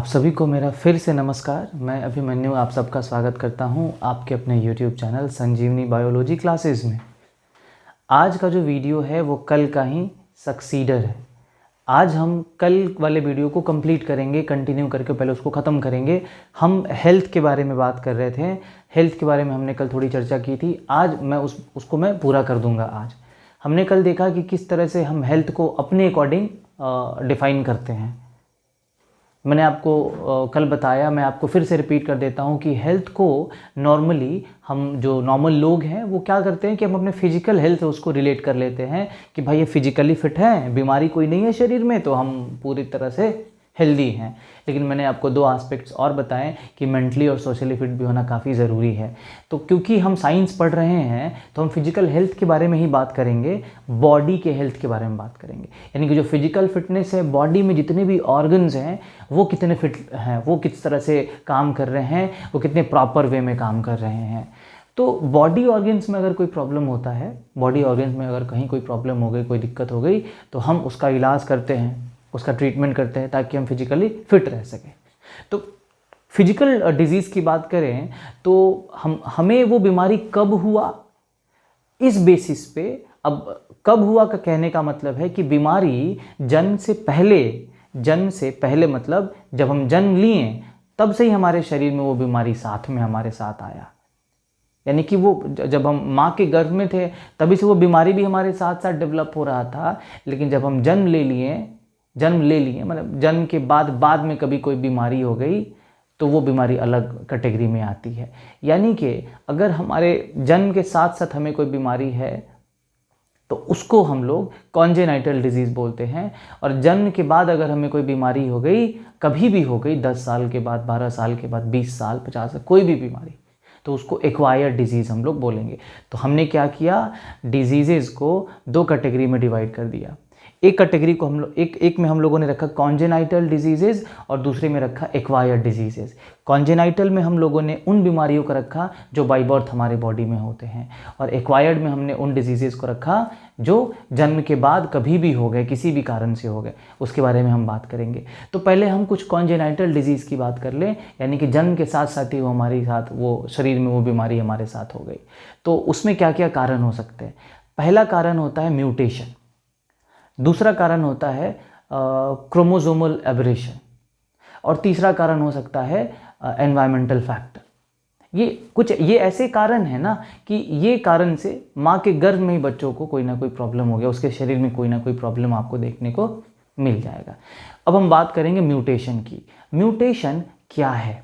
सभी को मेरा फिर से नमस्कार। मैं अभिमन्यु आप सबका स्वागत करता हूं आपके अपने YouTube चैनल संजीवनी बायोलॉजी क्लासेस में। आज का जो वीडियो है वो कल का ही सक्सीडर है। आज हम कल वाले वीडियो को कंप्लीट करेंगे, कंटिन्यू करके पहले उसको ख़त्म करेंगे। हम हेल्थ के बारे में बात कर रहे थे, हेल्थ के बारे में हमने कल थोड़ी चर्चा की थी। आज मैं उसको मैं पूरा कर दूँगा। आज हमने कल देखा कि किस तरह से हम हेल्थ को अपने अकॉर्डिंग डिफ़ाइन करते हैं। मैंने आपको कल बताया, मैं आपको फिर से रिपीट कर देता हूँ कि हेल्थ को नॉर्मली हम जो नॉर्मल लोग हैं वो क्या करते हैं कि हम अपने फिजिकल हेल्थ से उसको रिलेट कर लेते हैं कि भाई ये फिजिकली फिट है, बीमारी कोई नहीं है शरीर में, तो हम पूरी तरह से हेल्दी हैं। लेकिन मैंने आपको दो एस्पेक्ट्स और बताएं कि मेंटली और सोशली फिट भी होना काफ़ी ज़रूरी है। तो क्योंकि हम साइंस पढ़ रहे हैं तो हम फिजिकल हेल्थ के बारे में ही बात करेंगे, बॉडी के हेल्थ के बारे में बात करेंगे। यानी कि जो फिजिकल फिटनेस है, बॉडी में जितने भी ऑर्गन्स हैं वो कितने फिट हैं, वो किस तरह से काम कर रहे हैं, वो कितने प्रॉपर वे में काम कर रहे हैं। तो बॉडी ऑर्गन्स में अगर कोई प्रॉब्लम होता है, बॉडी ऑर्गन्स में अगर कहीं कोई प्रॉब्लम हो गई, कोई दिक्कत हो गई, तो हम उसका इलाज करते हैं, उसका ट्रीटमेंट करते हैं ताकि हम फिजिकली फिट रह सकें। तो फिजिकल डिजीज़ की बात करें तो हमें वो बीमारी कब हुआ, इस बेसिस पे। अब कब हुआ का कहने का मतलब है कि बीमारी जन्म से पहले मतलब जब हम जन्म लिए तब से ही हमारे शरीर में वो बीमारी साथ में हमारे साथ आया। यानी कि वो जब हम माँ के गर्भ में थे तभी से वो बीमारी भी हमारे साथ साथ डेवलप हो रहा था। लेकिन जब हम जन्म ले लिए मतलब जन्म के बाद में कभी कोई बीमारी हो गई तो वो बीमारी अलग कैटेगरी में आती है। यानी कि अगर हमारे जन्म के साथ साथ हमें कोई बीमारी है तो उसको हम लोग कॉन्जेनाइटल डिजीज़ बोलते हैं। और जन्म के बाद अगर हमें कोई बीमारी हो गई, कभी भी हो गई, 10 साल के बाद, 12 साल के बाद, 20 साल, 50 साल, कोई भी बीमारी, तो उसको एक्वायर्ड डिजीज़ हम लोग बोलेंगे। तो हमने क्या किया, डिजीज़ेज़ को दो कैटेगरी में डिवाइड कर दिया। एक कैटेगरी को हम लोग एक में हम लोगों ने रखा कॉन्जेनाइटल डिजीज़ेज़ और दूसरे में रखा एक्वायर्ड डिजीज़ेज़। कॉन्जेनाइटल में हम लोगों ने उन बीमारियों को रखा जो बाय बर्थ हमारे बॉडी में होते हैं, और एक्वायर्ड में हमने उन डिजीज़ेज़ को रखा जो जन्म के बाद कभी भी हो गए, किसी भी कारण से हो गए। उसके बारे में हम बात करेंगे। तो पहले हम कुछ कॉन्जेनाइटल डिजीज़ की बात कर लें, यानी कि जन्म के साथ साथ ही वो हमारे साथ, वो शरीर में वो बीमारी हमारे साथ हो गई। तो उसमें क्या क्या कारण हो सकते हैं। पहला कारण होता है म्यूटेशन, दूसरा कारण होता है क्रोमोसोमल एबरेशन, और तीसरा कारण हो सकता है एनवायरमेंटल फैक्टर। ये ऐसे कारण हैं ना कि ये कारण से माँ के गर्भ में ही बच्चों को कोई ना कोई प्रॉब्लम हो गया, उसके शरीर में कोई ना कोई प्रॉब्लम आपको देखने को मिल जाएगा। अब हम बात करेंगे म्यूटेशन की। म्यूटेशन क्या है?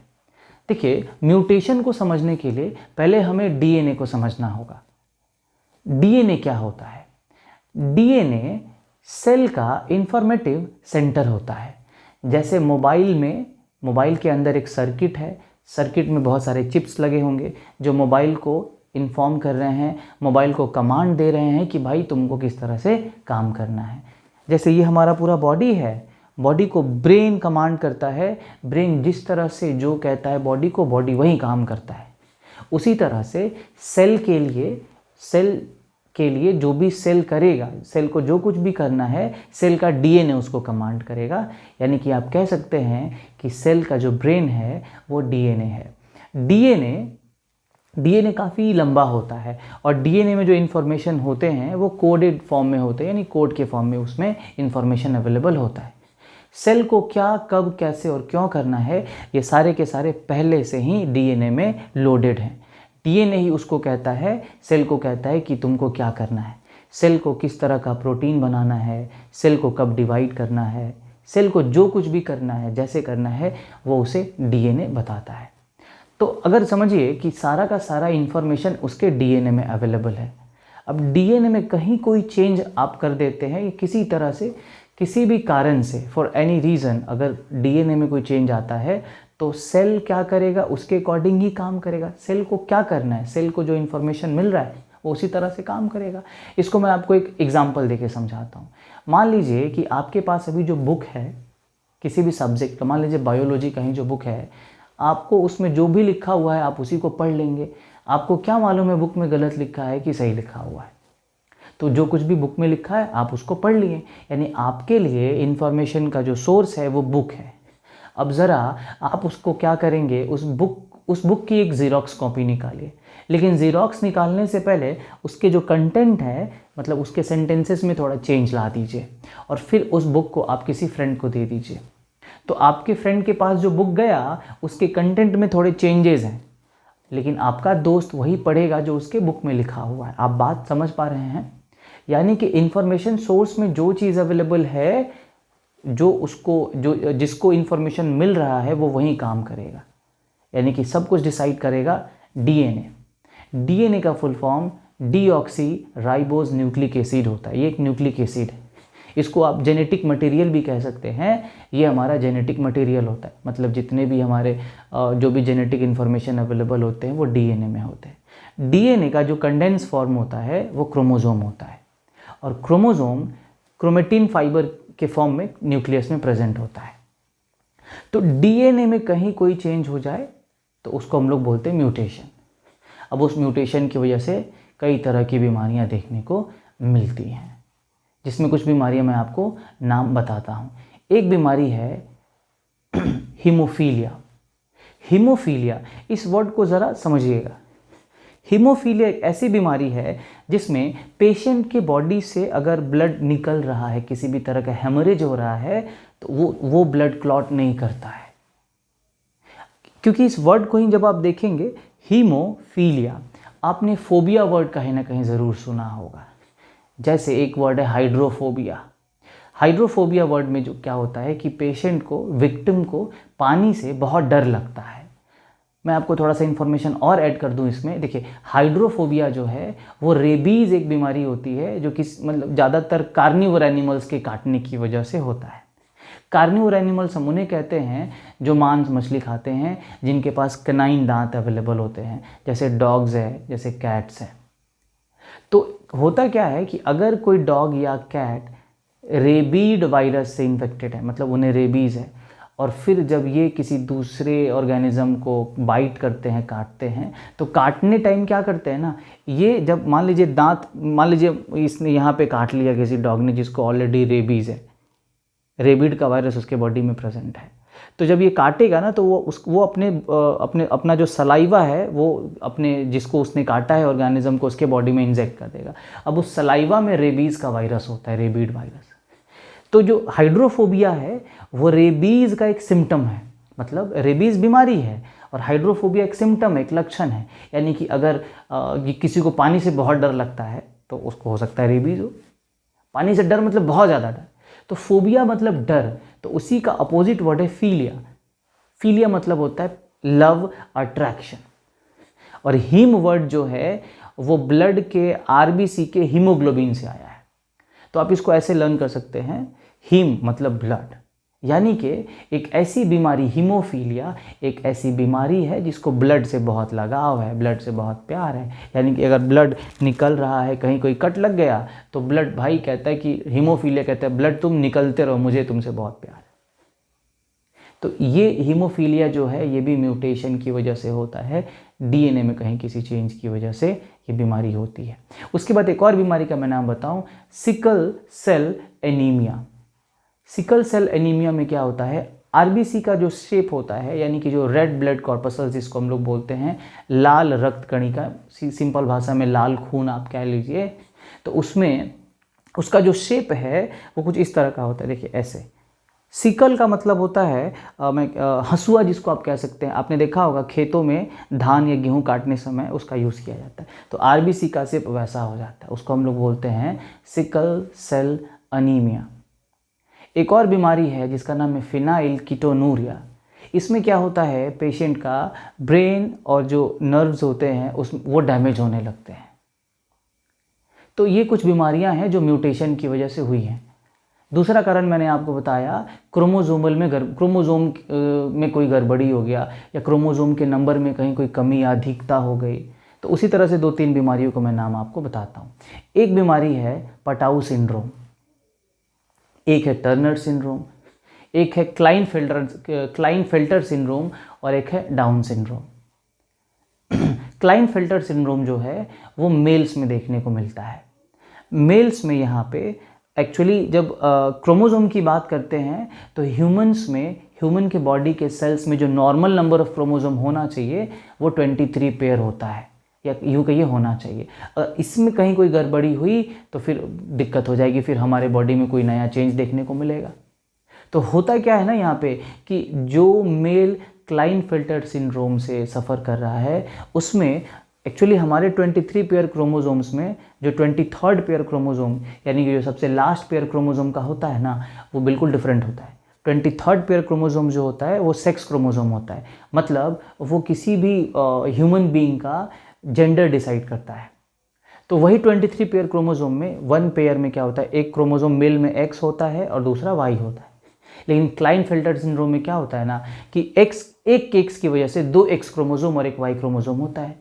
देखिए, म्यूटेशन को समझने के लिए पहले हमें डीएनए को समझना होगा। डीएनए क्या होता है? डीएनए सेल का इंफॉर्मेटिव सेंटर होता है। जैसे मोबाइल के अंदर एक सर्किट है, सर्किट में बहुत सारे चिप्स लगे होंगे जो मोबाइल को इन्फॉर्म कर रहे हैं, मोबाइल को कमांड दे रहे हैं कि भाई तुमको किस तरह से काम करना है। जैसे ये हमारा पूरा बॉडी है, बॉडी को ब्रेन कमांड करता है, ब्रेन जिस तरह से जो कहता है बॉडी को, बॉडी वही काम करता है। उसी तरह से सेल के लिए जो भी सेल करेगा, सेल को जो कुछ भी करना है, सेल का डीएनए उसको कमांड करेगा। यानी कि आप कह सकते हैं कि सेल का जो ब्रेन है वो डीएनए है। डीएनए काफ़ी लंबा होता है, और डीएनए में जो इन्फॉर्मेशन होते हैं वो कोडेड फॉर्म में होते हैं, यानी कोड के फॉर्म में उसमें इन्फॉर्मेशन अवेलेबल होता है। सेल को क्या, कब, कैसे और क्यों करना है, ये सारे के सारे पहले से ही डीएनए में लोडेड हैं। डीएनए ही उसको कहता है, सेल को कहता है कि तुमको क्या करना है, सेल को किस तरह का प्रोटीन बनाना है, सेल को कब डिवाइड करना है, सेल को जो कुछ भी करना है, जैसे करना है, वो उसे डीएनए बताता है। तो अगर समझिए कि सारा का सारा इन्फॉर्मेशन उसके डीएनए में अवेलेबल है। अब डीएनए में कहीं कोई चेंज आप कर देते हैं, किसी तरह से, किसी भी कारण से, फॉर एनी रीज़न, अगर डीएनए में कोई चेंज आता है तो सेल क्या करेगा, उसके अकॉर्डिंग ही काम करेगा। सेल को क्या करना है, सेल को जो इन्फॉर्मेशन मिल रहा है वो उसी तरह से काम करेगा। इसको मैं आपको एक एग्जांपल देके समझाता हूँ। मान लीजिए कि आपके पास अभी जो बुक है किसी भी सब्जेक्ट का, मान लीजिए बायोलॉजी का ही जो बुक है, आपको उसमें जो भी लिखा हुआ है आप उसी को पढ़ लेंगे। आपको क्या मालूम है बुक में गलत लिखा है कि सही लिखा हुआ है? तो जो कुछ भी बुक में लिखा है आप उसको पढ़ लिए, यानी आपके लिए इन्फॉर्मेशन का जो सोर्स है वो बुक है। अब ज़रा आप उसको क्या करेंगे, उस बुक की एक ज़ेरॉक्स कॉपी निकालिए, लेकिन ज़ेरॉक्स निकालने से पहले उसके जो कंटेंट है, मतलब उसके सेंटेंसेस में थोड़ा चेंज ला दीजिए और फिर उस बुक को आप किसी फ्रेंड को दे दीजिए। तो आपके फ्रेंड के पास जो बुक गया उसके कंटेंट में थोड़े चेंजेस हैं, लेकिन आपका दोस्त वही पढ़ेगा जो उसके बुक में लिखा हुआ है। आप बात समझ पा रहे हैं? यानी कि इंफॉर्मेशन सोर्स में जो चीज़ अवेलेबल है, जिसको इंफॉर्मेशन मिल रहा है वो वही काम करेगा। यानी कि सब कुछ डिसाइड करेगा डीएनए। डीएनए का full form deoxy ribose nucleic acid होता है। ये एक न्यूक्लिक एसिड है, इसको आप जेनेटिक मटेरियल भी कह सकते हैं। ये हमारा जेनेटिक मटेरियल होता है, मतलब जितने भी हमारे जो भी जेनेटिक इन्फॉर्मेशन अवेलेबल होते हैं वो डीएनए में होते हैं। डीएनए का जो कंडेंस फॉर्म होता है वो क्रोमोसोम होता है, और क्रोमोसोम क्रोमेटिन फाइबर के फॉर्म में न्यूक्लियस में प्रेजेंट होता है। तो डीएनए में कहीं कोई चेंज हो जाए तो उसको हम लोग बोलते हैं म्यूटेशन। अब उस म्यूटेशन की वजह से कई तरह की बीमारियां देखने को मिलती हैं, जिसमें कुछ बीमारियां मैं आपको नाम बताता हूं। एक बीमारी है हीमोफीलिया। हीमोफीलिया, इस वर्ड को ज़रा समझिएगा। हीमोफीलिया एक ऐसी बीमारी है जिसमें पेशेंट के बॉडी से अगर ब्लड निकल रहा है, किसी भी तरह का हेमरेज हो रहा है, तो वो ब्लड क्लॉट नहीं करता है। क्योंकि इस वर्ड को ही जब आप देखेंगे हीमोफीलिया, आपने फोबिया वर्ड कहीं ना कहीं ज़रूर सुना होगा। जैसे एक वर्ड है हाइड्रोफोबिया। हाइड्रोफोबिया वर्ड में जो क्या होता है कि पेशेंट को, विक्टिम को पानी से बहुत डर लगता है। मैं आपको थोड़ा सा इन्फॉर्मेशन और ऐड कर दूं इसमें। देखिए, हाइड्रोफोबिया जो है वो रेबीज़ एक बीमारी होती है जो कि मतलब ज़्यादातर कार्निवोर एनिमल्स के काटने की वजह से होता है। कार्निवोर एनिमल्स हम उन्हें कहते हैं जो मांस मछली खाते हैं, जिनके पास कनाइन दांत अवेलेबल होते हैं, जैसे डॉग्स है, जैसे कैट्स हैं। तो होता क्या है कि अगर कोई डॉग या कैट रेबीड वायरस से इन्फेक्टेड है, मतलब उन्हें रेबीज़ है, और फिर जब ये किसी दूसरे ऑर्गेनिज्म को बाइट करते हैं, काटते हैं, तो काटने टाइम क्या करते हैं ना, ये जब मान लीजिए इसने यहाँ पे काट लिया किसी डॉग ने जिसको ऑलरेडी रेबीज़ है, रेबीड का वायरस उसके बॉडी में प्रेजेंट है, तो जब ये काटेगा ना तो वो अपना जो सलाइवा है वो अपने जिसको उसने काटा है ऑर्गेनिज्म को, उसके बॉडी में इंजेक्ट कर देगा। अब उस सलाइवा में रेबीज़ का वायरस होता है, रेबीड वायरस। तो जो हाइड्रोफोबिया है वो रेबीज़ का एक सिम्टम है, मतलब रेबीज़ बीमारी है और हाइड्रोफोबिया एक सिम्टम है, एक लक्षण है। यानी कि अगर किसी को पानी से बहुत डर लगता है तो उसको हो सकता है रेबीज़ हो। पानी से डर मतलब बहुत ज़्यादा डर। तो फोबिया मतलब डर, तो उसी का अपोजिट वर्ड है फीलिया। फीलिया मतलब होता है लव, अट्रैक्शन। और हीम वर्ड जो है वो ब्लड के आरबीसी के हीमोग्लोबिन से आया है। तो आप इसको ऐसे लर्न कर सकते हैं, हीम मतलब ब्लड, यानी कि एक ऐसी बीमारी, हीमोफीलिया एक ऐसी बीमारी है जिसको ब्लड से बहुत लगाव है, ब्लड से बहुत प्यार है। यानी कि अगर ब्लड निकल रहा है, कहीं कोई कट लग गया, तो ब्लड भाई कहता है कि हीमोफीलिया कहता है ब्लड तुम निकलते रहो, मुझे तुमसे बहुत प्यार है। तो ये हीमोफीलिया जो है ये भी म्यूटेशन की वजह से होता है, डीएनए में कहीं किसी चेंज की वजह से ये बीमारी होती है। उसके बाद एक और बीमारी का मैं नाम बताऊं, sickle cell anaemia. Sickle cell anaemia में क्या होता है, आरबीसी का जो शेप होता है, यानी कि जो रेड ब्लड कॉर्पसल्स जिसको हम लोग बोलते हैं, लाल रक्त कणिका, सिंपल भाषा में लाल खून आप कह लीजिए, तो उसमें उसका जो शेप है वो कुछ इस तरह का होता है। देखिए ऐसे, सिकल का मतलब होता है हंसुआ जिसको आप कह सकते हैं। आपने देखा होगा खेतों में धान या गेहूं काटने समय उसका यूज़ किया जाता है, तो आरबीसी का शेप वैसा हो जाता है, उसको हम लोग बोलते हैं सिकल सेल एनीमिया। एक और बीमारी है जिसका नाम है फिनाइल कीटोनूरिया। इसमें क्या होता है, पेशेंट का ब्रेन और जो नर्व्स होते हैं वो डैमेज होने लगते हैं। तो ये कुछ बीमारियां हैं जो म्यूटेशन की वजह से हुई हैं। दूसरा कारण मैंने आपको बताया, क्रोमोसोम में कोई गड़बड़ी हो गया या क्रोमोसोम के नंबर में कहीं कोई कमी या अधिकता हो गई। तो उसी तरह से 2-3 बीमारियों को मैं नाम आपको बताता हूँ। एक बीमारी है पटाऊ सिंड्रोम, एक है टर्नर सिंड्रोम, एक है क्लाइनफेल्टर सिंड्रोम और एक है डाउन सिंड्रोम। क्लाइनफेल्टर सिंड्रोम जो है वो मेल्स में देखने को मिलता है। मेल्स में यहाँ पे एक्चुअली जब क्रोमोसोम की बात करते हैं तो ह्यूमंस में ह्यूमन के बॉडी के सेल्स में जो नॉर्मल नंबर ऑफ क्रोमोसोम होना चाहिए वो 23 पेयर होता है, या यूँ कहिए होना चाहिए। अगर इसमें कहीं कोई गड़बड़ी हुई तो फिर दिक्कत हो जाएगी, फिर हमारे बॉडी में कोई नया चेंज देखने को मिलेगा। तो होता क्या है ना यहाँ पे कि जो मेल क्लाइनफेल्टर सिंड्रोम से सफ़र कर रहा है उसमें एक्चुअली हमारे 23 पेयर क्रोमोसोम्स में जो 23rd पेयर क्रोमोसोम यानी कि जो सबसे लास्ट पेयर क्रोमोसोम का होता है ना वो बिल्कुल डिफरेंट होता है। 23rd पेयर क्रोमोसोम जो होता है वो सेक्स क्रोमोसोम होता है, मतलब वो किसी भी ह्यूमन बीइंग का जेंडर डिसाइड करता है। तो वही 23 पेयर क्रोमोसोम में वन पेयर में क्या होता है, एक क्रोमोसोम मेल में एक्स होता है और दूसरा वाई होता है। लेकिन क्लाइनफेल्टर सिंड्रोम में क्या होता है ना कि एक एक्स की वजह से 2 एक्स क्रोमोसोम और एक वाई क्रोमोसोम होता है,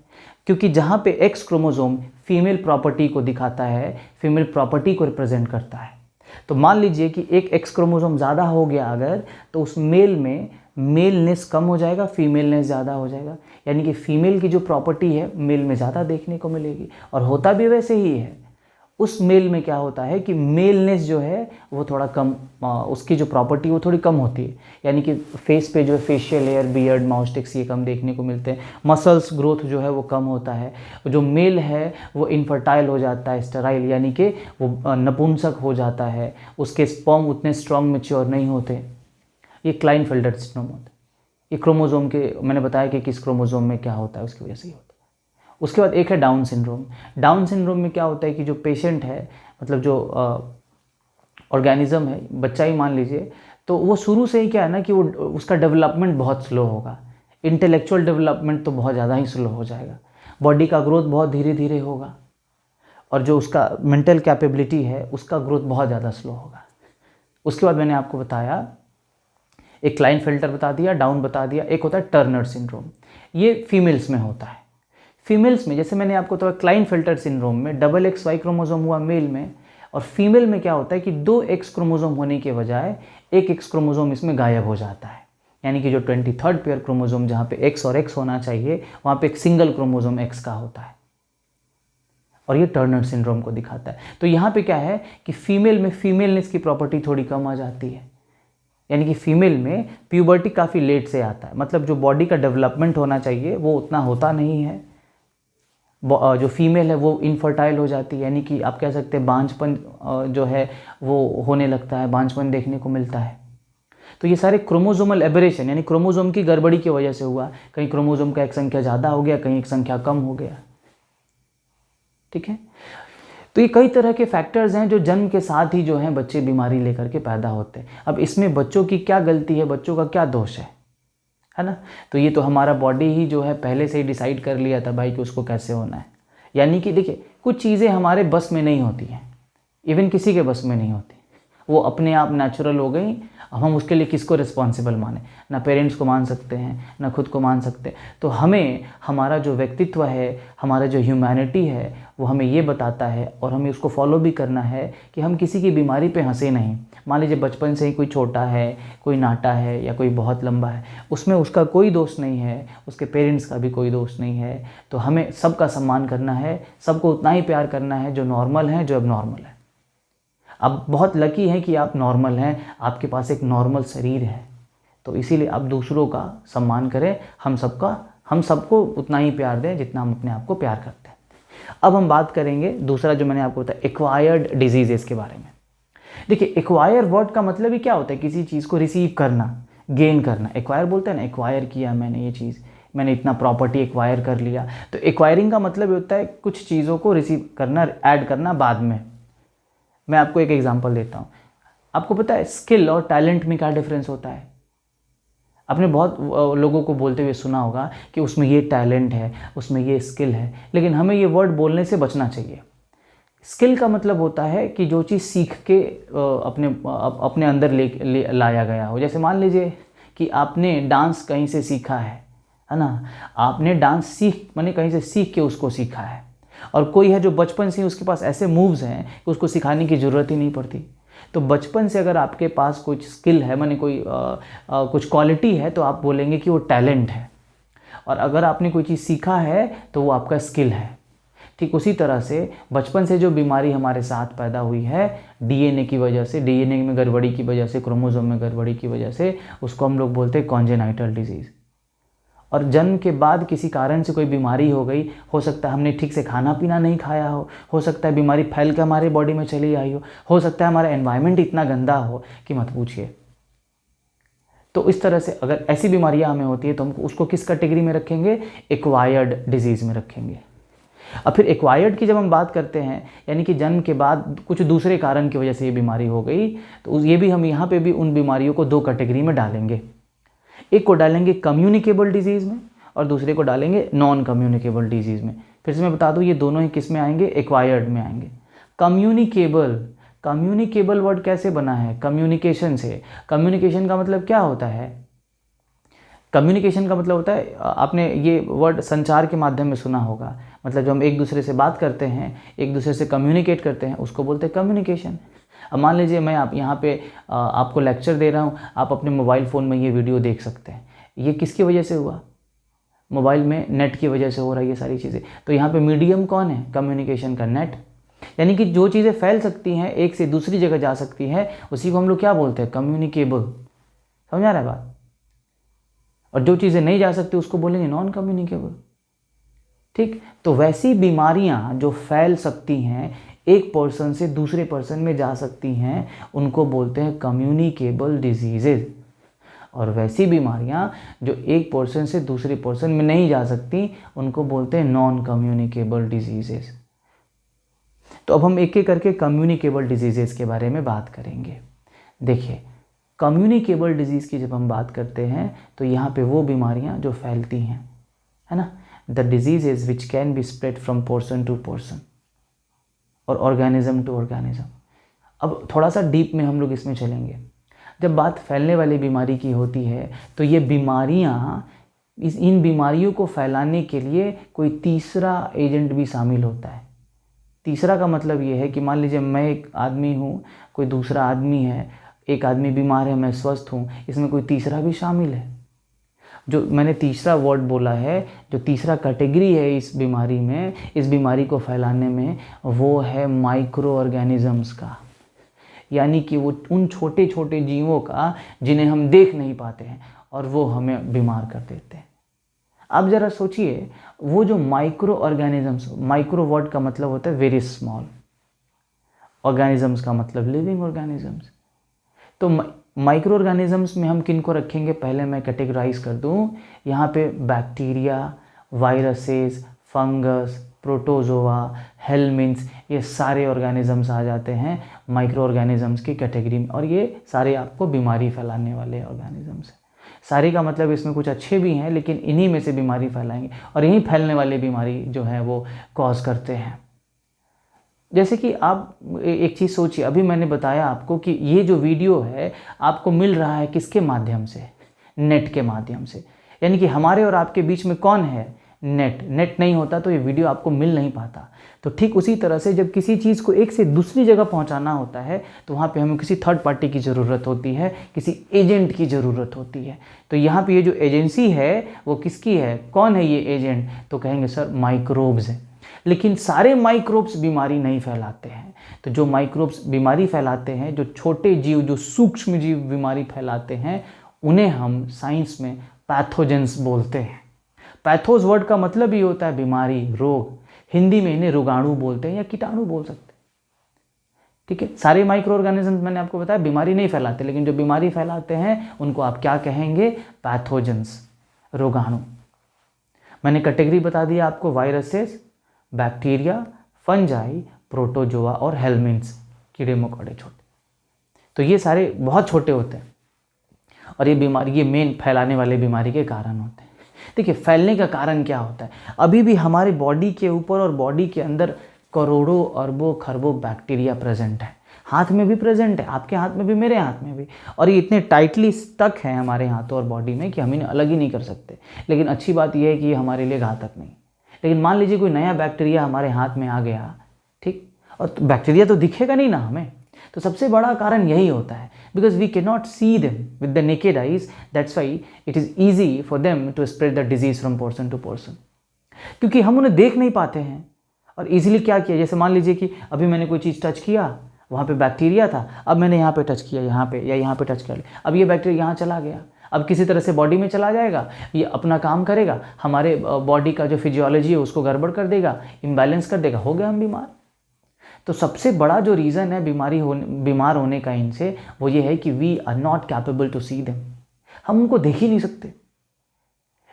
क्योंकि जहाँ पे एक्स क्रोमोसोम फीमेल प्रॉपर्टी को दिखाता है, फीमेल प्रॉपर्टी को रिप्रेजेंट करता है। तो मान लीजिए कि एक एक्स क्रोमोसोम ज़्यादा हो गया अगर, तो उस मेल में मेलनेस कम हो जाएगा, फीमेलनेस ज़्यादा हो जाएगा, यानी कि फीमेल की जो प्रॉपर्टी है मेल में ज़्यादा देखने को मिलेगी। और होता भी वैसे ही है। उस मेल में क्या होता है कि मेलनेस जो है वो थोड़ा कम, उसकी जो प्रॉपर्टी वो थोड़ी कम होती है, यानी कि फेस पे जो है फेशियल हेयर, बियर्ड, माउस्टिक्स ये कम देखने को मिलते हैं। मसल्स ग्रोथ जो है वो कम होता है। जो मेल है वो इनफर्टाइल हो जाता है, स्टेराइल, यानी कि वो नपुंसक हो जाता है, उसके स्पर्म उतने स्ट्रॉन्ग मैच्योर नहीं होते। ये क्लाइनफेल्टर सिंड्रोम होता है। ये क्रोमोसोम के, मैंने बताया कि किस क्रोमोसोम में क्या होता है उसकी वजह से ही होता है। उसके बाद एक है डाउन सिंड्रोम। डाउन सिंड्रोम में क्या होता है कि जो पेशेंट है, मतलब जो ऑर्गेनिज्म है, बच्चा ही मान लीजिए, तो वो शुरू से ही क्या है ना कि वो उसका डेवलपमेंट बहुत स्लो होगा। इंटेलेक्चुअल डेवलपमेंट तो बहुत ज़्यादा ही स्लो हो जाएगा, बॉडी का ग्रोथ बहुत धीरे धीरे होगा, और जो उसका मेंटल कैपेबिलिटी है उसका ग्रोथ बहुत ज़्यादा स्लो होगा। उसके बाद मैंने आपको बताया, एक क्लाइनफेल्टर बता दिया, डाउन बता दिया, एक होता है टर्नर सिंड्रोम। ये फीमेल्स में होता है। फीमेल्स में जैसे मैंने आपको बताया क्लाइनफेल्टर सिंड्रोम में डबल एक्स वाई क्रोमोसोम हुआ मेल में, और फीमेल में क्या होता है कि 2 एक्स क्रोमोसोम होने के बजाय एक एक्स क्रोमोसोम इसमें गायब हो जाता है, यानी कि जो 23rd पेयर क्रोमोसोम जहाँ पे एक्स और एक्स होना चाहिए वहाँ पे एक सिंगल क्रोमोसोम एक्स का होता है, और ये टर्नर सिंड्रोम को दिखाता है। तो यहाँ पे क्या है कि फीमेल में फीमेलनेस की प्रॉपर्टी थोड़ी कम आ जाती है, यानी कि फीमेल में प्यूबर्टी काफ़ी लेट से आता है, मतलब जो बॉडी का डेवलपमेंट होना चाहिए वो उतना होता नहीं है। जो फीमेल है वो इनफर्टाइल हो जाती है, यानी कि आप कह सकते हैं बांझपन जो है वो होने लगता है, बांझपन देखने को मिलता है। तो ये सारे क्रोमोसोमल एबरेशन यानी क्रोमोसोम की गड़बड़ी की वजह से हुआ। कहीं क्रोमोसोम का एक संख्या ज़्यादा हो गया, कहीं एक संख्या कम हो गया। ठीक है, तो ये कई तरह के फैक्टर्स हैं जो जन्म के साथ ही जो हैं बच्चे बीमारी लेकर के पैदा होते हैं। अब इसमें बच्चों की क्या गलती है, बच्चों का क्या दोष है ना? तो ये तो हमारा बॉडी ही जो है पहले से ही डिसाइड कर लिया था भाई कि उसको कैसे होना है। यानी कि देखिए, कुछ चीज़ें हमारे बस में नहीं होती हैं, इवन किसी के बस में नहीं होती, वो अपने आप नेचुरल हो गई। अब हम उसके लिए किसको रिस्पॉन्सिबल माने? ना पेरेंट्स को मान सकते हैं, ना खुद को मान सकते। तो हमें हमारा जो व्यक्तित्व है, हमारा जो ह्यूमैनिटी है, वो हमें ये बताता है और हमें उसको फॉलो भी करना है कि हम किसी की बीमारी पे हंसे नहीं। मान लीजिए बचपन से ही कोई छोटा है, कोई नाटा है या कोई बहुत लंबा है, उसमें उसका कोई दोष नहीं है, उसके पेरेंट्स का भी कोई दोष नहीं है। तो हमें सबका सम्मान करना है, सबको उतना ही प्यार करना है जो नॉर्मल है, जो अब नॉर्मल है। अब बहुत लकी है कि आप नॉर्मल हैं, आपके पास एक नॉर्मल शरीर है, तो इसीलिए आप दूसरों का सम्मान करें। हम सबको उतना ही प्यार दें जितना हम अपने आप को प्यार करते हैं। अब हम बात करेंगे दूसरा जो मैंने आपको बताया, एक्वायर्ड डिजीजेस के बारे में। देखिए, एक्वायर वर्ड का मतलब ही क्या होता है? किसी चीज़ को रिसीव करना, गेन करना। एक्वायर बोलते हैं ना, एक्वायर किया मैंने ये चीज़, मैंने इतना प्रॉपर्टी एक्वायर कर लिया। तो एक्वायरिंग का मतलब होता है कुछ चीज़ों को रिसीव करना, ऐड करना बाद में। मैं आपको एक एग्जांपल देता हूँ। आपको पता है स्किल और टैलेंट में क्या डिफरेंस होता है? आपने बहुत लोगों को बोलते हुए सुना होगा कि उसमें ये टैलेंट है, उसमें ये स्किल है, लेकिन हमें ये वर्ड बोलने से बचना चाहिए। स्किल का मतलब होता है कि जो चीज़ सीख के अपने अंदर लाया गया हो। जैसे मान लीजिए कि आपने डांस कहीं से सीखा है ना, आपने डांस माने कहीं से सीख के उसको सीखा है, और कोई है जो बचपन से उसके पास ऐसे मूव्स हैं कि उसको सिखाने की ज़रूरत ही नहीं पड़ती। तो बचपन से अगर आपके पास कुछ स्किल है, माने कोई कुछ क्वालिटी है, तो आप बोलेंगे कि वो टैलेंट है। और अगर आपने कोई चीज़ सीखा है तो वो आपका स्किल है। ठीक उसी तरह से बचपन से जो बीमारी हमारे साथ पैदा हुई है डीएनए की वजह से, डीएनए में गड़बड़ी की वजह से, क्रोमोसोम में गड़बड़ी की वजह से, उसको हम लोग बोलते हैं कॉन्जेनाइटल डिजीज़। और जन्म के बाद किसी कारण से कोई बीमारी हो गई, हो सकता है हमने ठीक से खाना पीना नहीं खाया हो सकता है बीमारी फैल के हमारे बॉडी में चली आई हो सकता है हमारा एनवायरनमेंट इतना गंदा हो कि मत पूछिए। तो इस तरह से अगर ऐसी बीमारियां हमें होती है तो हम उसको किस कैटेगरी में रखेंगे? एक्वायर्ड डिजीज़ में रखेंगे। अब फिर एक्वायर्ड की जब हम बात करते हैं, यानी कि जन्म के बाद कुछ दूसरे कारण की वजह से ये बीमारी हो गई, तो ये भी हम यहाँ पे भी उन बीमारियों को दो कैटेगरी में डालेंगे। एक को डालेंगे कम्युनिकेबल डिजीज़ में और दूसरे को डालेंगे नॉन कम्युनिकेबल डिजीज़ में। फिर से मैं बता दूँ, ये दोनों ही किस में आएंगे? एक्वायर्ड में आएंगे। कम्युनिकेबल वर्ड कैसे बना है? कम्युनिकेशन से। कम्युनिकेशन का मतलब क्या होता है? कम्युनिकेशन का मतलब होता है, आपने ये वर्ड संचार के माध्यम में सुना होगा, मतलब जब हम एक दूसरे से बात करते हैं, एक दूसरे से कम्युनिकेट करते हैं, उसको बोलते हैं कम्युनिकेशन। अब मान लीजिए मैं यहाँ पे आपको लेक्चर दे रहा हूँ, आप अपने मोबाइल फ़ोन में ये वीडियो देख सकते हैं। ये किसकी वजह से हुआ? मोबाइल में नेट की वजह से हो रहा है ये सारी चीज़ें। तो यहाँ पे मीडियम कौन है? कम्युनिकेशन का नेट। यानी कि जो चीज़ें फैल सकती हैं, एक से दूसरी जगह जा सकती हैं, उसी को हम लोग क्या बोलते हैं? कम्युनिकेबल। समझ आ रहा है बात? और जो चीज़ें नहीं जा सकती उसको बोलेंगे नॉन कम्युनिकेबल। ठीक, तो वैसी बीमारियां जो फैल सकती हैं, एक पर्सन से दूसरे पर्सन में जा सकती हैं, उनको बोलते हैं कम्युनिकेबल डिजीजेज। और वैसी बीमारियां जो एक पर्सन से दूसरे पर्सन में नहीं जा सकती, उनको बोलते हैं नॉन कम्युनिकेबल डिजीजेज। तो अब हम एक एक करके कम्युनिकेबल डिजीजेज के बारे में बात करेंगे। देखिए, कम्युनिकेबल डिजीज़ की जब हम बात करते हैं तो यहाँ पे वो बीमारियाँ जो फैलती हैं, है ना, the diseases which can be spread from person to person और ऑर्गेनिज्म टू ऑर्गेनिज्म। अब थोड़ा सा डीप में हम लोग इसमें चलेंगे। जब बात फैलने वाली बीमारी की होती है तो ये बीमारियाँ, इन बीमारियों को फैलाने के लिए कोई तीसरा एजेंट भी शामिल होता है। तीसरा का मतलब ये है कि मान लीजिए मैं एक आदमी हूँ, कोई दूसरा आदमी है, एक आदमी बीमार है, मैं स्वस्थ हूँ, इसमें कोई तीसरा भी शामिल है। जो मैंने तीसरा वर्ड बोला है, जो तीसरा कैटेगरी है इस बीमारी में, इस बीमारी को फैलाने में, वो है माइक्रो ऑर्गेनिजम्स का। यानी कि वो उन छोटे छोटे जीवों का जिन्हें हम देख नहीं पाते हैं और वो हमें बीमार कर देते हैं। अब ज़रा सोचिए, वो जो माइक्रो ऑर्गेनिजम्स, माइक्रो वर्ड का मतलब होता है वेरी स्मॉल, ऑर्गेनिजम्स का मतलब लिविंग ऑर्गेनिजम्स। तो माइक्रो ऑर्गेनिजम्स में हम किन को रखेंगे? पहले मैं कैटेगराइज कर दूं। यहाँ पे bacteria, viruses, fungus, protozoa, helminths, ये सारे ऑर्गेनिजम्स आ जाते हैं माइक्रो ऑर्गेनिजम्स की कैटेगरी में। और ये सारे आपको बीमारी फैलाने वाले ऑर्गेनिजम्स हैं। सारे का मतलब इसमें कुछ अच्छे भी हैं, लेकिन इन्हीं में से बीमारी फैलाएंगे और यहीं फैलने वाली बीमारी जो है वो कॉज करते हैं। जैसे कि आप एक चीज़ सोचिए, अभी मैंने बताया आपको कि ये जो वीडियो है आपको मिल रहा है किसके माध्यम से? नेट के माध्यम से। यानी कि हमारे और आपके बीच में कौन है? नेट। नेट नहीं होता तो ये वीडियो आपको मिल नहीं पाता। तो ठीक उसी तरह से जब किसी चीज़ को एक से दूसरी जगह पहुंचाना होता है तो वहाँ पे हमें किसी थर्ड पार्टी की ज़रूरत होती है, किसी एजेंट की ज़रूरत होती है। तो यहाँ पे ये जो एजेंसी है वो किसकी है? कौन है ये एजेंट? तो कहेंगे सर माइक्रोब्स है। लेकिन सारे माइक्रोब्स बीमारी नहीं फैलाते हैं। तो जो माइक्रोब्स बीमारी फैलाते हैं, जो छोटे जीव, जो सूक्ष्म जीव बीमारी फैलाते हैं, उन्हें हम साइंस में पैथोजेंस बोलते हैं। पैथोज वर्ड का मतलब ही होता है बीमारी, रोग। हिंदी में इन्हें रोगाणु बोलते हैं या कीटाणु बोल सकते हैं। ठीक है, सारे माइक्रो ऑर्गेनिज्म मैंने आपको बताया बीमारी नहीं फैलाते, लेकिन जो बीमारी फैलाते हैं उनको आप क्या कहेंगे? पैथोजेंस, रोगाणु। मैंने कैटेगरी बता दिया आपको, वायरसेस, बैक्टीरिया, फंजाई, प्रोटोजोआ और हेलमिन्थ्स, कीड़े मकोड़े छोटे। तो ये सारे बहुत छोटे होते हैं और ये बीमारी, ये मेन फैलाने वाले बीमारी के कारण होते हैं। देखिए, फैलने का कारण क्या होता है? अभी भी हमारी बॉडी के ऊपर और बॉडी के अंदर करोड़ों अरबों खरबों बैक्टीरिया प्रेजेंट है। हाथ में भी प्रेजेंट है, आपके हाथ में भी, मेरे हाथ में भी। और ये इतने टाइटली स्टक हैं हमारे हाथों और बॉडी में कि हम इन्हें अलग ही नहीं कर सकते। लेकिन अच्छी बात यह है कि ये हमारे लिए घातक नहीं। लेकिन मान लीजिए कोई नया बैक्टीरिया हमारे हाथ में आ गया, ठीक, और तो बैक्टीरिया तो दिखेगा नहीं ना हमें। तो सबसे बड़ा कारण यही होता है, because we can not see them with the naked eyes, that's why it is easy for them to spread the disease from person to person. क्योंकि हम उन्हें देख नहीं पाते हैं, और इजीली क्या किया, जैसे मान लीजिए कि अभी मैंने कोई चीज़ टच किया, वहाँ पे बैक्टीरिया था, अब मैंने यहाँ पे टच किया, यहाँ पे या यहाँ पे टच कर लिया, अब ये बैक्टीरिया यहाँ चला गया, अब किसी तरह से बॉडी में चला जाएगा, ये अपना काम करेगा, हमारे बॉडी का जो फिजियोलॉजी है उसको गड़बड़ कर देगा, इम्बैलेंस कर देगा, हो गया हम बीमार। तो सबसे बड़ा जो रीज़न है बीमार होने का इनसे, वो ये है कि we are not capable to see them. हम उनको देख ही नहीं सकते,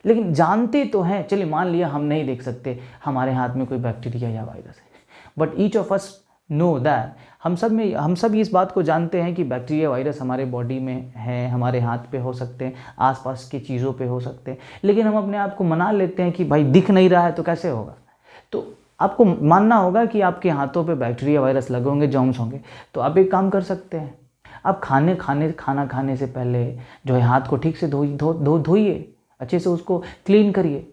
लेकिन जानते तो हैं। चलिए मान लिया हम नहीं देख सकते, हमारे हाथ में कोई बैक्टीरिया या वायरस है, but each of us know that, हम सब इस बात को जानते हैं कि बैक्टीरिया वायरस हमारे बॉडी में है, हमारे हाथ पे हो सकते हैं, आसपास की चीज़ों पे हो सकते हैं, लेकिन हम अपने आप को मना लेते हैं कि भाई दिख नहीं रहा है तो कैसे होगा। तो आपको मानना होगा कि आपके हाथों पे बैक्टीरिया वायरस लगे होंगे, जर्म्स होंगे। तो आप एक काम कर सकते हैं, आप खाना खाने से पहले जो है हाथ को ठीक से धोइए, अच्छे से उसको क्लीन करिए।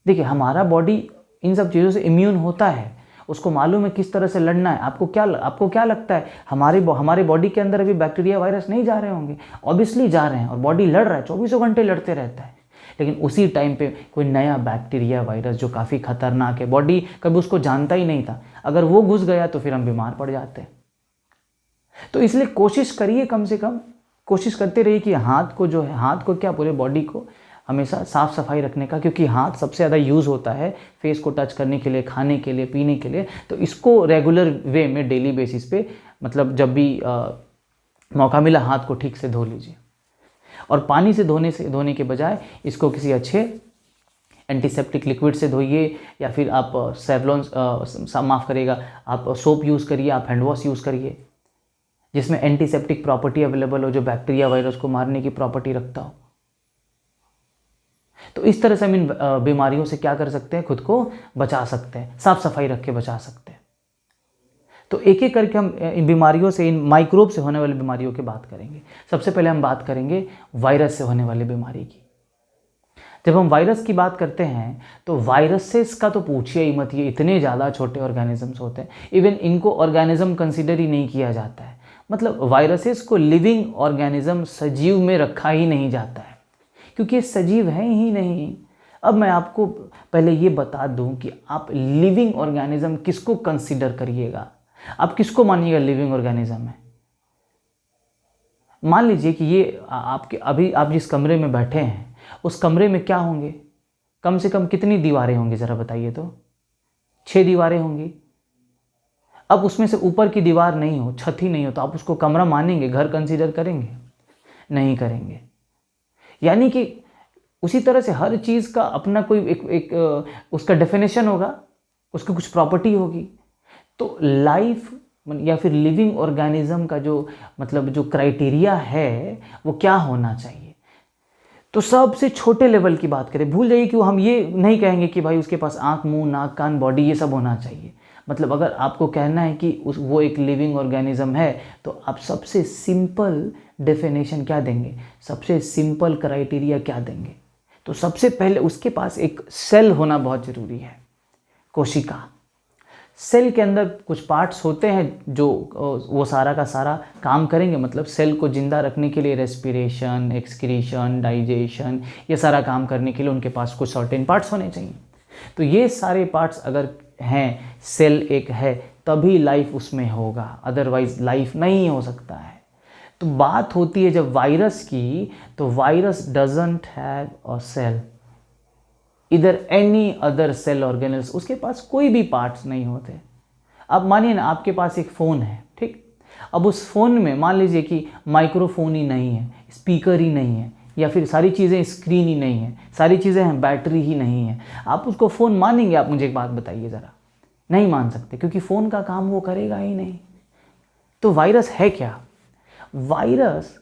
देखिए हमारा बॉडी इन सब चीज़ों से इम्यून होता है, उसको मालूम है किस तरह से लड़ना है। आपको क्या लगता है, हमारे बॉडी के अंदर अभी बैक्टीरिया वायरस नहीं जा रहे होंगे? ऑब्वियसली जा रहे हैं, और बॉडी लड़ रहा है, 24 घंटे लड़ते रहता है। लेकिन उसी टाइम पे कोई नया बैक्टीरिया वायरस जो काफ़ी खतरनाक है, बॉडी कभी उसको जानता ही नहीं था, अगर वो घुस गया तो फिर हम बीमार पड़ जाते हैं। तो इसलिए कोशिश करिए, कम से कम कोशिश करते रहिए कि हाथ को क्या पूरे बॉडी को हमेशा साफ़ सफाई रखने का, क्योंकि हाथ सबसे ज़्यादा यूज़ होता है फेस को टच करने के लिए, खाने के लिए, पीने के लिए। तो इसको रेगुलर वे में डेली बेसिस पे, मतलब जब भी मौका मिला, हाथ को ठीक से धो लीजिए। और पानी से धोने के बजाय इसको किसी अच्छे एंटीसेप्टिक लिक्विड से धोइए, या फिर आप सेवलॉन आप सोप यूज़ करिए, आप हैंड वॉश यूज़ करिए जिसमें एंटीसेप्टिक प्रॉपर्टी अवेलेबल हो, जो बैक्टीरिया वायरस को मारने की प्रॉपर्टी रखता हो। तो इस तरह से हम इन बीमारियों से क्या कर सकते हैं, खुद को बचा सकते हैं, साफ सफाई रख के बचा सकते हैं। तो एक एक करके हम इन बीमारियों से, इन माइक्रोब से होने वाली बीमारियों की बात करेंगे। सबसे पहले हम बात करेंगे वायरस से होने वाली बीमारी की। जब हम वायरस की बात करते हैं तो वायरसेस का तो पूछिए ही मत, ये इतने ज़्यादा छोटे ऑर्गेनिजम्स होते हैं, इवन इनको ऑर्गेनिज्म कंसिडर ही नहीं किया जाता है। मतलब वायरसेस को लिविंग ऑर्गेनिज्म, सजीव में रखा ही नहीं जाता है, क्योंकि ये सजीव हैं ही नहीं। अब मैं आपको पहले ये बता दूं कि आप लिविंग ऑर्गेनिज्म किसको कंसिडर करिएगा, आप किसको मानिएगा लिविंग ऑर्गेनिज्म है। मान लीजिए कि ये अभी आप जिस कमरे में बैठे हैं, उस कमरे में क्या होंगे, कम से कम कितनी दीवारें होंगी ज़रा बताइए तो? 6 दीवारें होंगी। अब उसमें से ऊपर की दीवार नहीं हो, छत ही नहीं हो, तो आप उसको कमरा मानेंगे, घर कंसीडर करेंगे? नहीं करेंगे। यानी कि उसी तरह से हर चीज़ का अपना कोई एक उसका डेफिनेशन होगा, उसकी कुछ प्रॉपर्टी होगी। तो लाइफ या फिर लिविंग ऑर्गेनिज्म का जो क्राइटेरिया है वो क्या होना चाहिए। तो सबसे छोटे लेवल की बात करें, भूल जाइए कि हम ये नहीं कहेंगे कि भाई उसके पास आँख, मुंह, नाक, कान, बॉडी ये सब होना चाहिए। मतलब अगर आपको कहना है कि वो एक लिविंग ऑर्गेनिज्म है, तो आप सबसे सिंपल डेफिनेशन क्या देंगे, सबसे सिंपल क्राइटेरिया क्या देंगे? तो सबसे पहले उसके पास एक सेल होना बहुत ज़रूरी है, कोशिका। सेल के अंदर कुछ पार्ट्स होते हैं जो वो सारा का सारा काम करेंगे। मतलब सेल को जिंदा रखने के लिए रेस्पिरेशन, एक्सक्रीशन, डाइजेशन, ये सारा काम करने के लिए उनके पास कुछ सर्टेन पार्ट्स होने चाहिए। तो ये सारे पार्ट्स अगर हैं, सेल एक है, तभी लाइफ उसमें होगा, अदरवाइज लाइफ नहीं हो सकता है। तो बात होती है जब वायरस की, तो virus doesn't have a cell, इधर एनी अदर सेल ऑर्गेनल्स, उसके पास कोई भी पार्ट्स नहीं होते। अब मानिए ना आपके पास एक फ़ोन है, ठीक। अब उस फ़ोन में मान लीजिए कि माइक्रोफोन ही नहीं है, स्पीकर ही नहीं है, या फिर सारी चीज़ें स्क्रीन ही नहीं है, सारी चीज़ें हैं, बैटरी ही नहीं है, आप उसको फ़ोन मानेंगे? आप मुझे एक बात बताइए ज़रा। नहीं मान सकते, क्योंकि फ़ोन का काम वो करेगा ही नहीं। तो वायरस है क्या? वायरस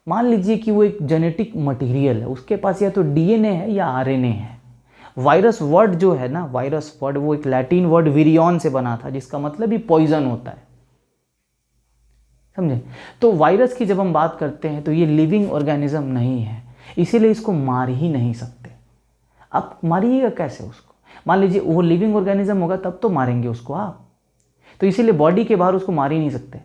मान लीजिए कि वो एक जेनेटिक मटेरियल है, उसके पास या तो डीएनए है या आरएनए है। वायरस वर्ड जो है ना, वायरस वर्ड वो एक लैटिन वर्ड विरियन से बना था, जिसका मतलब ही पॉइजन होता है, समझे? तो वायरस की जब हम बात करते हैं तो ये लिविंग ऑर्गेनिज्म नहीं है, इसीलिए इसको मार ही नहीं सकते। आप मारिएगा कैसे उसको? मान लीजिए वो लिविंग ऑर्गेनिज्म होगा तब तो मारेंगे उसको आप, तो इसीलिए बॉडी के बाहर उसको मार ही नहीं सकते।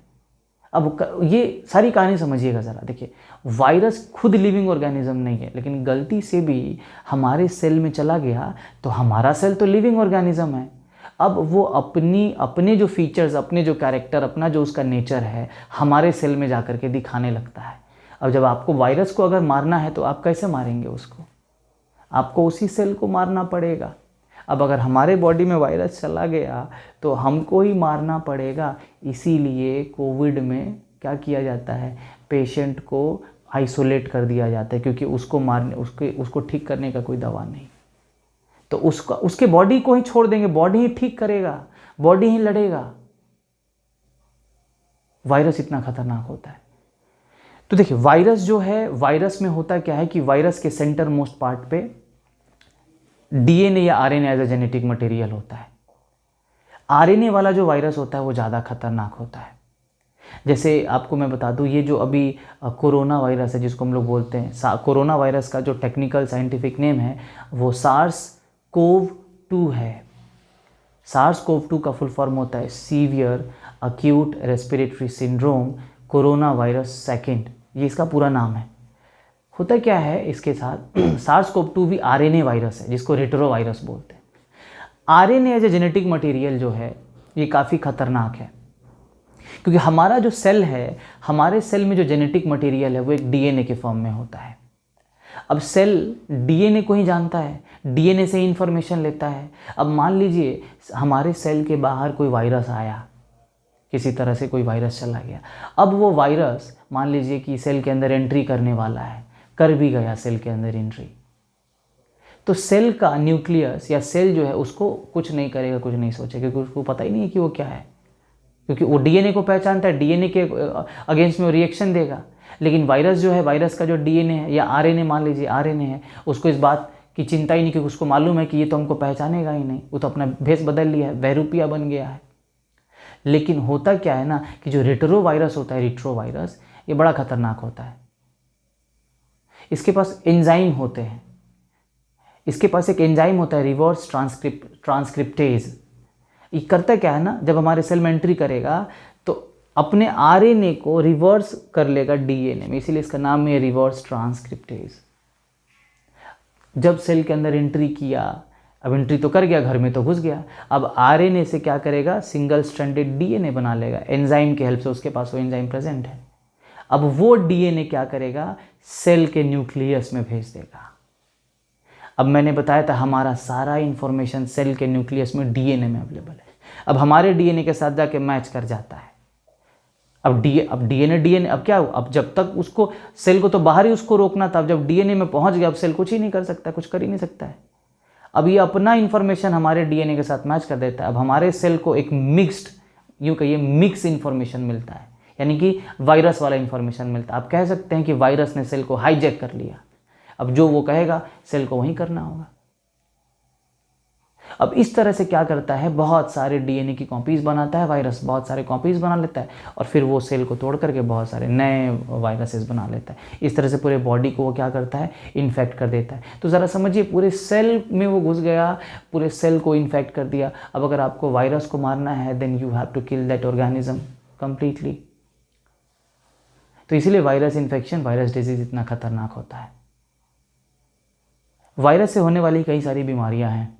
ये सारी कहानी समझिएगा ज़रा। देखिए, वायरस खुद लिविंग ऑर्गेनिज्म नहीं है, लेकिन गलती से भी हमारे सेल में चला गया तो हमारा सेल तो लिविंग ऑर्गेनिज्म है। अब वो अपने जो फीचर्स, अपने जो कैरेक्टर, अपना जो उसका नेचर है, हमारे सेल में जा कर के दिखाने लगता है। अब जब आपको वायरस को अगर मारना है तो आप कैसे मारेंगे उसको? आपको उसी सेल को मारना पड़ेगा। अब अगर हमारे बॉडी में वायरस चला गया तो हमको ही मारना पड़ेगा। इसीलिए कोविड में क्या किया जाता है, पेशेंट को आइसोलेट कर दिया जाता है, क्योंकि उसको ठीक करने का कोई दवा नहीं। तो उसके बॉडी को ही छोड़ देंगे, बॉडी ही ठीक करेगा, बॉडी ही लड़ेगा। वायरस इतना खतरनाक होता है। तो देखिए, वायरस जो है, वायरस में होता क्या है कि वायरस के सेंटर मोस्ट पार्ट पे डीएनए या RNA as a genetic material होता है। आरएनए वाला जो वायरस होता है वो ज़्यादा खतरनाक होता है। जैसे आपको मैं बता दूं, ये जो अभी कोरोना वायरस है जिसको हम लोग बोलते हैं, कोरोना वायरस का जो टेक्निकल साइंटिफिक नेम है वो SARS-CoV-2 है। SARS-CoV-2 का फुल फॉर्म होता है severe acute respiratory syndrome corona virus second, ये इसका पूरा नाम है। होता क्या है इसके साथ, SARS-CoV-2 भी आरएनए वायरस है जिसको रेट्रो वायरस बोलते हैं। RNA as a genetic material जो है ये काफ़ी खतरनाक है, क्योंकि हमारा जो सेल है, हमारे सेल में जो जेनेटिक मटेरियल है वो एक डीएनए के फॉर्म में होता है। अब सेल डीएनए को ही जानता है, डीएनए से ही इंफॉर्मेशन लेता है। अब मान लीजिए हमारे सेल के बाहर कोई वायरस आया, किसी तरह से कोई वायरस चला गया। अब वो वायरस मान लीजिए कि सेल के अंदर एंट्री करने वाला है, कर भी गया सेल के अंदर एंट्री, तो सेल का न्यूक्लियस या सेल जो है उसको कुछ नहीं करेगा, कुछ नहीं सोचेगा, क्योंकि उसको पता ही नहीं है कि वो क्या है, क्योंकि वो डीएनए को पहचानता है, डीएनए के अगेंस्ट में वो रिएक्शन देगा। लेकिन वायरस जो है, वायरस का जो डीएनए है या आरएनए, मान लीजिए आरएनए है, उसको इस बात की चिंता ही नहीं, क्योंकि उसको मालूम है कि ये तो हमको पहचानेगा ही नहीं, वो तो अपना भेष बदल लिया है, बहरूपिया बन गया है। लेकिन होता क्या है ना कि जो रेट्रो वायरस होता है, रेट्रो वायरस, ये बड़ा खतरनाक होता है। इसके पास एंजाइम होते हैं, इसके पास एक एंजाइम होता है रिवर्स ट्रांसक्रिप्टेज। ये करता क्या है ना, जब हमारे सेल में एंट्री करेगा तो अपने आरएनए को रिवर्स कर लेगा डीएनए में, इसीलिए इसका नाम है रिवर्स ट्रांसक्रिप्टेज। जब सेल के अंदर एंट्री किया, अब एंट्री तो कर गया, घर में तो घुस गया, अब आरएनए से क्या करेगा, सिंगल स्ट्रैंडेड डीएनए बना लेगा एंजाइम के हेल्प से, उसके पास वो एंजाइम प्रेजेंट है। अब वो डीएनए क्या करेगा, सेल के न्यूक्लियस में भेज देगा। अब मैंने बताया था हमारा सारा इंफॉर्मेशन सेल के न्यूक्लियस में डीएनए में अवेलेबल है। अब हमारे डीएनए के साथ जाके मैच कर जाता है। अब डीएनए अब क्या, अब जब तक उसको सेल को तो बाहर ही उसको रोकना था, अब जब डीएनए में पहुंच गया, अब सेल कुछ ही नहीं कर सकता, कुछ कर ही नहीं सकता है। अब ये अपना इंफॉर्मेशन हमारे डीएनए के साथ मैच कर देता है। अब हमारे सेल को एक मिक्स्ड, यूँ कहिए मिक्स इंफॉर्मेशन मिलता है, यानी कि वायरस वाला इंफॉर्मेशन मिलता है। आप कह सकते हैं कि वायरस ने सेल को हाईजैक कर लिया। अब जो वो कहेगा सेल को वही करना होगा। अब इस तरह से क्या करता है, बहुत सारे डीएनए की कॉपीज बनाता है वायरस, बहुत सारे कॉपीज बना लेता है और फिर वो सेल को तोड़ करके बहुत सारे नए वायरसेस बना लेता है। इस तरह से पूरे बॉडी को वो क्या करता है, इन्फेक्ट कर देता है। तो ज़रा समझिए, पूरे सेल में वो घुस गया, पूरे सेल को इन्फेक्ट कर दिया। अब अगर आपको वायरस को मारना है, then you have to kill that organism completely. तो इसीलिए वायरस इन्फेक्शन, वायरस डिजीज इतना खतरनाक होता है। वायरस से होने वाली कई सारी बीमारियां हैं।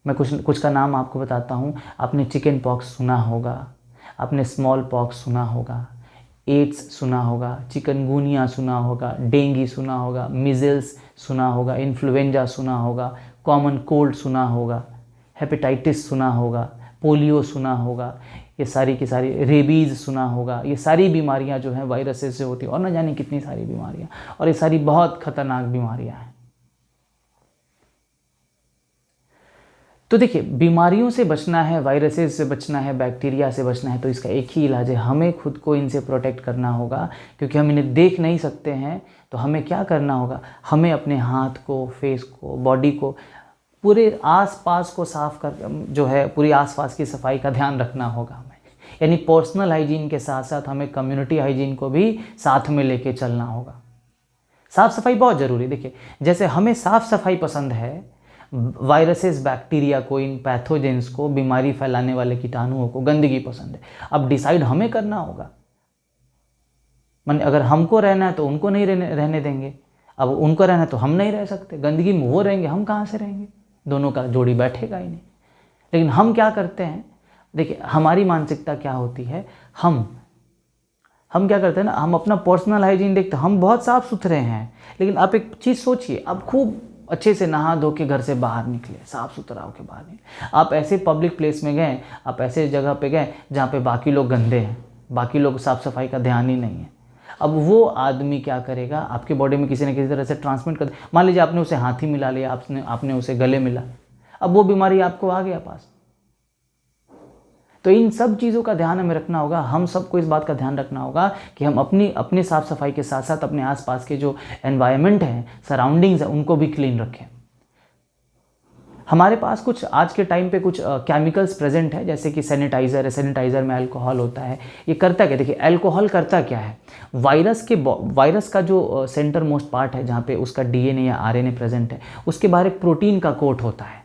मैं कुछ का नाम आपको बताता हूँ। आपने चिकन पॉक्स सुना होगा, आपने स्मॉल पॉक्स सुना होगा, एड्स सुना होगा, चिकनगुनिया सुना होगा, डेंगू सुना होगा, मिजल्स सुना होगा, इन्फ्लुएंजा सुना होगा, कॉमन कोल्ड सुना होगा, हेपेटाइटिस सुना होगा, पोलियो सुना होगा, ये सारी की सारी, रेबीज़ सुना होगा। ये सारी बीमारियां जो हैं वायरसेस से होती हैं, और न जाने कितनी सारी बीमारियां, और ये सारी बहुत खतरनाक बीमारियां हैं। तो देखिए, बीमारियों से बचना है, वायरसेस से बचना है, बैक्टीरिया से बचना है, तो इसका एक ही इलाज है, हमें खुद को इनसे प्रोटेक्ट करना होगा। क्योंकि हम इन्हें देख नहीं सकते हैं, तो हमें क्या करना होगा, हमें अपने हाथ को, फेस को, बॉडी को, पूरे आसपास को साफ कर, जो है पूरी आसपास की सफाई का ध्यान रखना होगा हमें। यानी पर्सनल हाइजीन के साथ साथ हमें कम्युनिटी हाइजीन को भी साथ में लेके चलना होगा। साफ़ सफाई बहुत ज़रूरी। देखिए, जैसे हमें साफ़ सफाई पसंद है, वायरसेस, बैक्टीरिया को, इन पैथोजेंस को, बीमारी फैलाने वाले कीटाणुओं को गंदगी पसंद है। अब डिसाइड हमें करना होगा मन अगर हमको रहना है तो उनको नहीं रहने देंगे, अब उनको रहना है तो हम नहीं रह सकते, गंदगी में वो रहेंगे, हम कहाँ से रहेंगे, दोनों का जोड़ी बैठेगा ही नहीं। लेकिन हम क्या करते हैं, देखिए हमारी मानसिकता क्या होती है, हम क्या करते हैं ना, हम अपना पर्सनल हाइजीन देखते हैं, हम बहुत साफ़ सुथरे हैं, लेकिन आप एक चीज़ सोचिए, आप खूब अच्छे से नहा धो के घर से बाहर निकले, साफ़ सुथरा होकर बाहर निकले, आप ऐसे पब्लिक प्लेस में गए, आप ऐसे जगह पे गए जहाँ पे बाकी लोग गंदे हैं, बाकी लोग साफ़ सफाई का ध्यान ही नहीं है, अब वो आदमी क्या करेगा, आपके बॉडी में किसी न किसी तरह से ट्रांसमिट कर, मान लीजिए आपने उसे हाथी मिला लिया, आपने उसे गले मिला, अब वो बीमारी आपको आ गया पास। तो इन सब चीज़ों का ध्यान हमें रखना होगा, हम सबको इस बात का ध्यान रखना होगा कि हम अपनी साफ़ सफाई के साथ साथ अपने आसपास के जो एनवायरनमेंट हैं, सराउंडिंग्स हैं, उनको भी क्लीन रखें। हमारे पास कुछ आज के टाइम पे कुछ केमिकल्स प्रेजेंट है, जैसे कि सैनिटाइज़र है, सैनिटाइज़र में अल्कोहल होता है। ये करता क्या, देखिए अल्कोहल करता क्या है, वायरस का जो सेंटर मोस्ट पार्ट है, जहाँ पे उसका डीएनए या आरएनए प्रेजेंट है, उसके बाहर एक प्रोटीन का कोट होता है,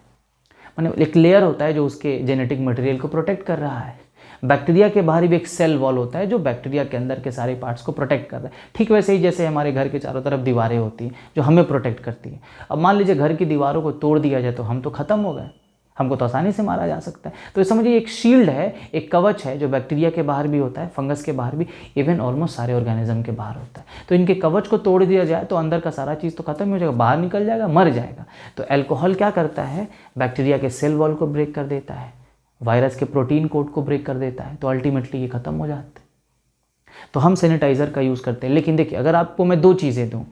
मतलब एक लेयर होता है जो उसके जेनेटिक मटेरियल को प्रोटेक्ट कर रहा है। बैक्टीरिया के बाहर भी एक सेल वॉल होता है जो बैक्टीरिया के अंदर के सारे पार्ट्स को प्रोटेक्ट कर रहा है। ठीक वैसे ही जैसे हमारे घर के चारों तरफ दीवारें होती हैं जो हमें प्रोटेक्ट करती हैं। अब मान लीजिए घर की दीवारों को तोड़ दिया जाए तो हम तो ख़त्म हो गए, हमको तो आसानी से मारा जा सकता है। तो समझिए एक शील्ड है, एक कवच है जो बैक्टीरिया के बाहर भी होता है, फंगस के बाहर भी, इवन ऑलमोस्ट सारे ऑर्गेनिज्म के बाहर होता है। तो इनके कवच को तोड़ दिया जाए तो अंदर का सारा चीज़ तो खत्म हो जाएगा, बाहर निकल जाएगा, मर जाएगा। तो अल्कोहल क्या करता है, बैक्टीरिया के सेल वॉल को ब्रेक कर देता है, वायरस के प्रोटीन कोड को ब्रेक कर देता है, तो अल्टीमेटली ये खत्म हो जाते हैं। तो हम सैनिटाइज़र का यूज़ करते हैं। लेकिन देखिए अगर आपको मैं 2 चीज़ें दूँ,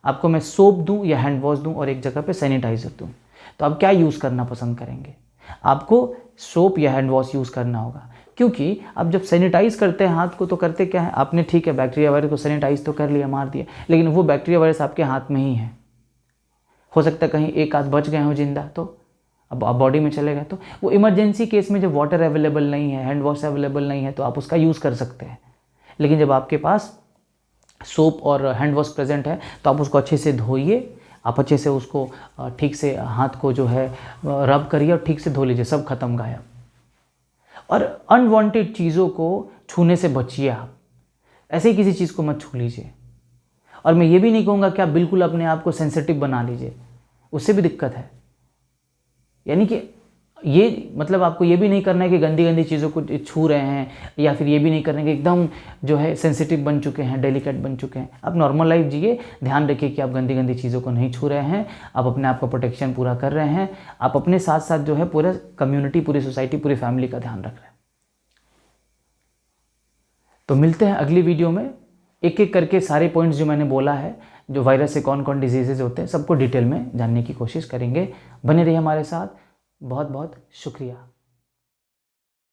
आपको मैं सोप दूँ या हैंड वॉश दूँ और एक जगह पे सैनिटाइज़र दूँ, तो आप क्या यूज़ करना पसंद करेंगे? आपको सोप या हैंड वॉश यूज़ करना होगा, क्योंकि आप जब सैनिटाइज़ करते हैं हाथ को तो करते क्या है, आपने ठीक है बैक्टीरिया वायरस को सैनिटाइज़ तो कर लिया, मार दिया, लेकिन वो बैक्टीरिया वायरस आपके हाथ में ही है। हो सकता है कहीं एक आध बच गए हो जिंदा, तो अब बॉडी में चले गए, तो वो इमरजेंसी केस में जब वाटर अवेलेबल नहीं है, हैंड वॉश अवेलेबल नहीं है, तो आप उसका यूज़ कर सकते हैं। लेकिन जब आपके पास सोप और हैंड वॉश प्रेजेंट है तो आप उसको अच्छे से धोइए, आप अच्छे से उसको ठीक से हाथ को जो है रब करिए और ठीक से धो लीजिए, सब खत्म गायब। और अनवांटेड चीज़ों को छूने से बचिए, आप ऐसे ही किसी चीज़ को मत छू लीजिए। और मैं ये भी नहीं कहूँगा कि आप बिल्कुल अपने आप को सेंसिटिव बना लीजिए, उससे भी दिक्कत है। यानी कि ये मतलब आपको ये भी नहीं करना है कि गंदी गंदी चीज़ों को छू रहे हैं, या फिर ये भी नहीं करना है कि एकदम जो है सेंसिटिव बन चुके हैं, डेलिकेट बन चुके हैं। आप नॉर्मल लाइफ जिए, ध्यान रखिए कि आप गंदी गंदी चीज़ों को नहीं छू रहे हैं, आप अपने आप का प्रोटेक्शन पूरा कर रहे हैं, आप अपने साथ साथ जो है पूरा कम्युनिटी, पूरी सोसाइटी, पूरी फैमिली का ध्यान रख रहे हैं। तो मिलते हैं अगली वीडियो में, एक एक करके सारे पॉइंट्स जो मैंने बोला है, जो वायरस से कौन कौन डिजीजेज होते हैं, सबको डिटेल में जानने की कोशिश करेंगे। बने रहिए हमारे साथ, बहुत बहुत शुक्रिया।